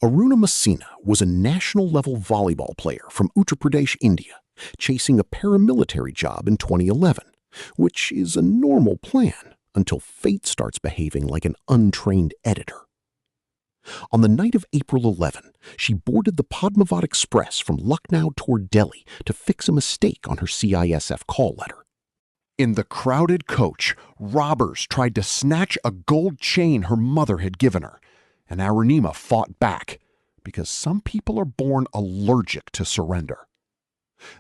Arunima Sinha was a national-level volleyball player from Uttar Pradesh, India, chasing a paramilitary job in 2011, which is a normal plan until fate starts behaving like an untrained editor. On the night of April 11, she boarded the Padmavat Express from Lucknow toward Delhi to fix a mistake on her CISF call letter. In the crowded coach, robbers tried to snatch a gold chain her mother had given her, and Arunima fought back because some people are born allergic to surrender.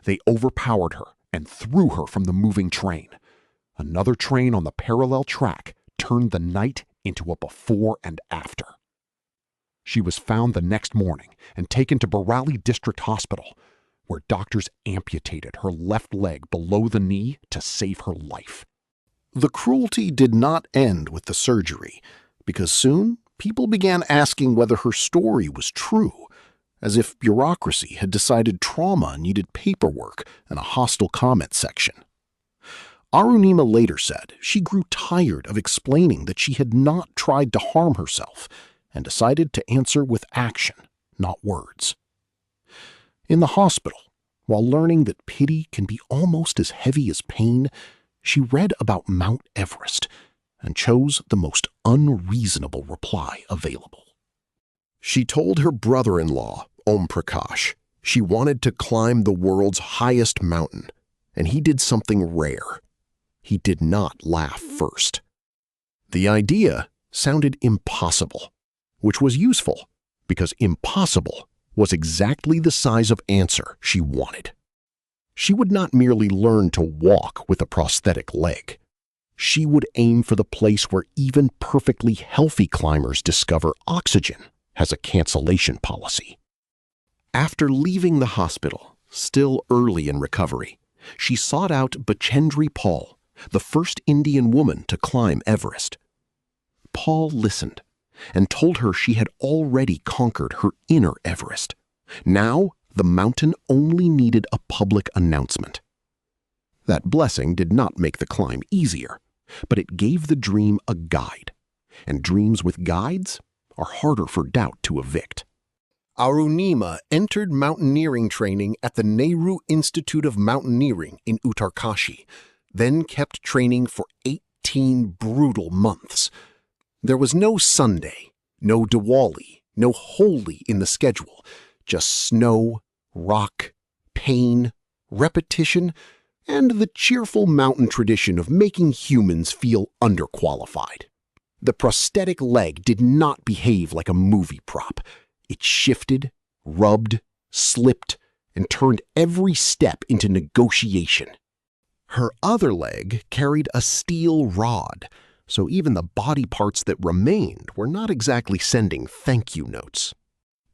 They overpowered her and threw her from the moving train. Another train on the parallel track turned the night into a before and after. She was found the next morning and taken to Bareilly District Hospital, where doctors amputated her left leg below the knee to save her life. The cruelty did not end with the surgery, because soon people began asking whether her story was true, as if bureaucracy had decided trauma needed paperwork and a hostile comment section. Arunima later said she grew tired of explaining that she had not tried to harm herself and decided to answer with action, not words. In the hospital, while learning that pity can be almost as heavy as pain, she read about Mount Everest and chose the most unreasonable reply available. She told her brother-in-law, Om Prakash, she wanted to climb the world's highest mountain, and he did something rare. He did not laugh first. The idea sounded impossible, which was useful because impossible was exactly the size of answer she wanted. She would not merely learn to walk with a prosthetic leg. She would aim for the place where even perfectly healthy climbers discover oxygen has a cancellation policy. After leaving the hospital, still early in recovery, she sought out Bachendri Paul, the first Indian woman to climb Everest. Paul listened and told her she had already conquered her inner Everest. Now, the mountain only needed a public announcement. That blessing did not make the climb easier, but it gave the dream a guide, and dreams with guides are harder for doubt to evict. Arunima entered mountaineering training at the Nehru Institute of Mountaineering in Uttarkashi, then kept training for 18 brutal months. There was no Sunday, no Diwali, no Holi in the schedule, just snow, rock, pain, repetition, and the cheerful mountain tradition of making humans feel underqualified. The prosthetic leg did not behave like a movie prop. It shifted, rubbed, slipped, and turned every step into negotiation. Her other leg carried a steel rod, so even the body parts that remained were not exactly sending thank you notes.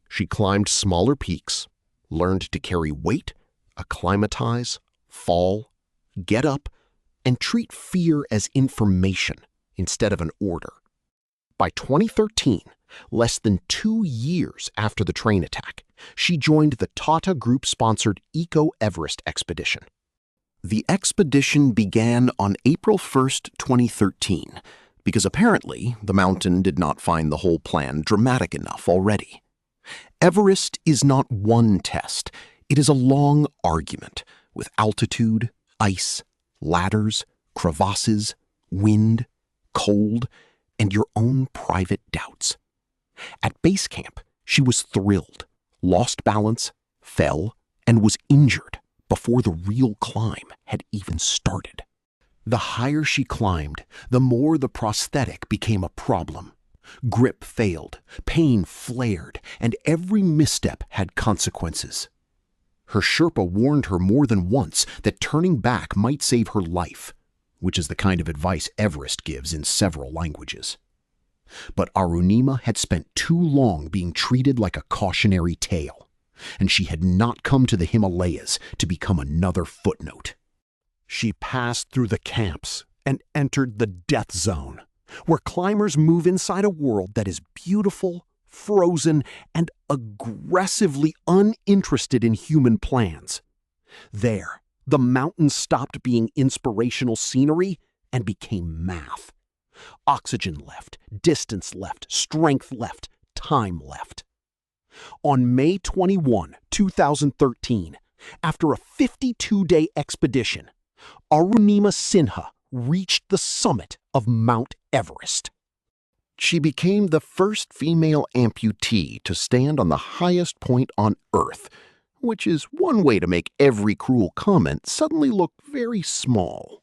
She climbed smaller peaks, learned to carry weight, acclimatize, fall, get up, and treat fear as information instead of an order. By 2013, less than 2 years after the train attack, she joined the Tata Group-sponsored Eco Everest expedition. The expedition began on April 1st, 2013, because apparently the mountain did not find the whole plan dramatic enough already. Everest is not one test, it is a long argument with altitude, ice, ladders, crevasses, wind, cold, and your own private doubts. At base camp, she was thrilled, lost balance, fell, and was injured before the real climb had even started. The higher she climbed, the more the prosthetic became a problem. Grip failed, pain flared, and every misstep had consequences. Her Sherpa warned her more than once that turning back might save her life, which is the kind of advice Everest gives in several languages. But Arunima had spent too long being treated like a cautionary tale, and she had not come to the Himalayas to become another footnote. She passed through the camps and entered the death zone, where climbers move inside a world that is beautiful, frozen, and aggressively uninterested in human plans. There, the mountain stopped being inspirational scenery and became math. Oxygen left, distance left, strength left, time left. On May 21, 2013, after a 52-day expedition, Arunima Sinha reached the summit of Mount Everest. She became the first female amputee to stand on the highest point on Earth, which is one way to make every cruel comment suddenly look very small.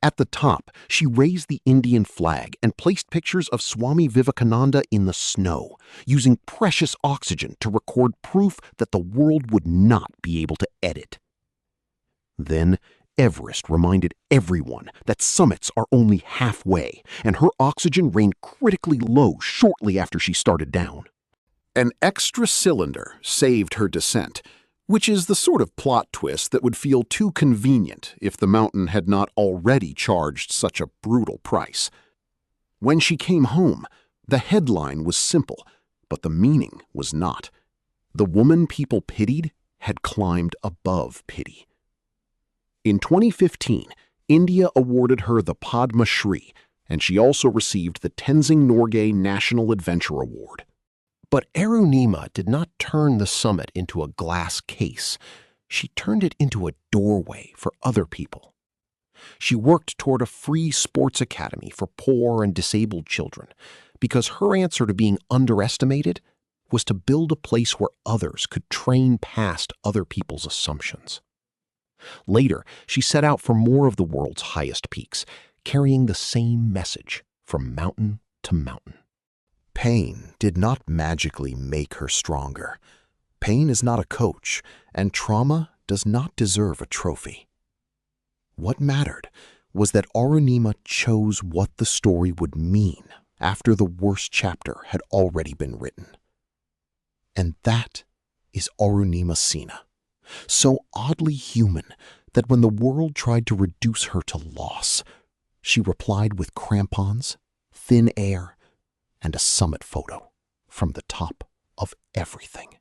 At the top, she raised the Indian flag and placed pictures of Swami Vivekananda in the snow, using precious oxygen to record proof that the world would not be able to edit. Then, Everest reminded everyone that summits are only halfway, and her oxygen rained critically low shortly after she started down. An extra cylinder saved her descent, which is the sort of plot twist that would feel too convenient if the mountain had not already charged such a brutal price. When she came home, the headline was simple, but the meaning was not. The woman people pitied had climbed above pity. In 2015, India awarded her the Padma Shri, and she also received the Tenzing Norgay National Adventure Award. But Arunima did not turn the summit into a glass case. She turned it into a doorway for other people. She worked toward a free sports academy for poor and disabled children because her answer to being underestimated was to build a place where others could train past other people's assumptions. Later, she set out for more of the world's highest peaks, carrying the same message from mountain to mountain. Pain did not magically make her stronger. Pain is not a coach, and trauma does not deserve a trophy. What mattered was that Arunima chose what the story would mean after the worst chapter had already been written. And that is Arunima Sinha, so oddly human that when the world tried to reduce her to loss, she replied with crampons, thin air, and a summit photo from the top of everything.